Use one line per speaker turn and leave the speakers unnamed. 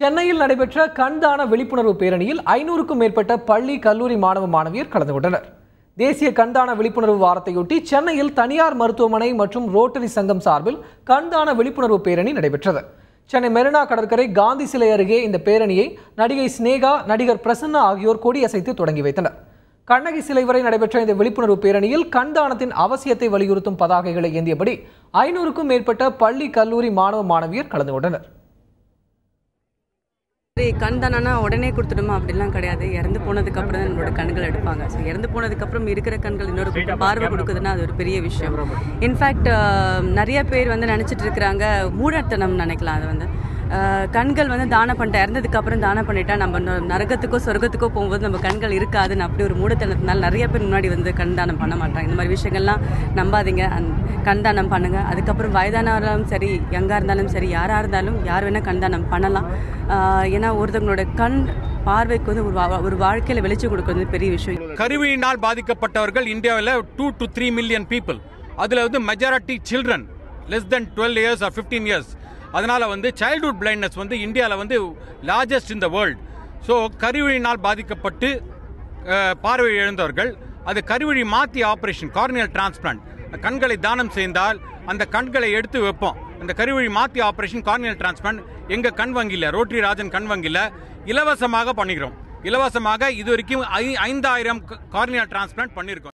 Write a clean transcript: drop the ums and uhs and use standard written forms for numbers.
சென்னையில் நடைபெற்ற கண்தான விழிப்புணர்வு பேரணியில் 500க்கும் மேற்பட்ட பள்ளி கல்லூரி மாணவ மாணவியர் கலந்து கொண்டனர். தேசிய கண்தான விழிப்புணர்வு வாரத்தையொட்டி சென்னையில் தனியார் மருத்துவமனை மற்றும் ரோட்டரி சங்கம் சார்பில் கண்தான விழிப்புணர்வு பேரணி நடைபெற்றது. சென்னை மெரினா கடற்கரை காந்தி சிலை அருகே இந்த பேரணியை நடிகை ஸ்னேகா, நடிகர் பிரசன்னா ஆகியோர் கொடியசைத்து தொடங்கி வைத்தனர். கண்ணகி சிலை வரை நடைபெற்ற இந்த விழிப்புணர்வு பேரணியில் கண்தானத்தின் அவசியத்தை வலியுறுத்தும் பதாகைகளை ஏந்தியபடி 500க்கும் மேற்பட்ட பள்ளி கல்லூரி மாணவ மாணவியர் கலந்து கொண்டனர்.
கண்தானா உடனே கொடுத்துடுமா அப்படிலாம் கிடையாது. இறந்து போனதுக்கு அப்புறம் தான் நம்மளோட கண்கள் எடுப்பாங்க. ஸோ இறந்து போனதுக்கு அப்புறம் இருக்கிற கண்கள் இன்னொரு பார்வை கொடுக்குதுன்னா அது ஒரு பெரிய விஷயம். இன்ஃபேக்ட் நிறைய பேர் நினைச்சிட்டு இருக்கிறாங்க, மூடத்தனம் நினைக்கலாம். அது கண்கள் தானம் பண்ணிட்டு இறந்ததுக்கு அப்புறம் தானம் பண்ணிட்டா நம்ம நரகத்துக்கோ சொர்க்கத்துக்கோ போகும்போது நம்ம கண்கள் இருக்காதுன்னு அப்படி ஒரு மூடத்தனத்தினால நிறைய பேர் முன்னாடி கண் தானம் பண்ண மாட்டாங்க. இந்த மாதிரி விஷயங்கள்லாம் நம்பாதீங்க. கண் தானம் பண்ணுங்க. அதுக்கப்புறம் வயதானாலும் சரி, யங்கா இருந்தாலும் சரி, யாரா இருந்தாலும் யார் வேணா கண் தானம் பண்ணலாம். ஏன்னா ஒருத்தவங்களோட கண் பார்வைக்கு ஒரு வாழ்க்கையில வெளிச்சம் கொடுக்கிறது பெரிய விஷயம்.
கருவிழினால் பாதிக்கப்பட்டவர்கள் இந்தியாவில் 2 to 3 மில்லியன் பீப்புள். அதுல majority children less than 12 years or 15 years. அதனால சைல்ட்ஹுட் பிளைண்ட்னஸ் இந்தியாவில் largest in the world. So கருவிழினால் பாதிக்கப்பட்டு பார்வை இழந்தவர்கள் அது கருவிழி மாற்றி ஆப்ரேஷன், கார்னியல் டிரான்ஸ்பிளான்ட், கண்களை தானம் செய்தால் அந்த கண்களை எடுத்து வைப்போம். அந்த கருவிழி மாற்றி ஆப்ரேஷன், கார்னியல் டிரான்ஸ்பிளான்ட் எங்க கண் வங்கியில், ரோட்டரி ராஜன் கண் வங்கியில் இலவசமாக பண்ணிக்கிறோம். இலவசமாக இது வரைக்கும் 5000 கார்னியல் டிரான்ஸ்பிளான்ட் பண்ணியிருக்கோம்.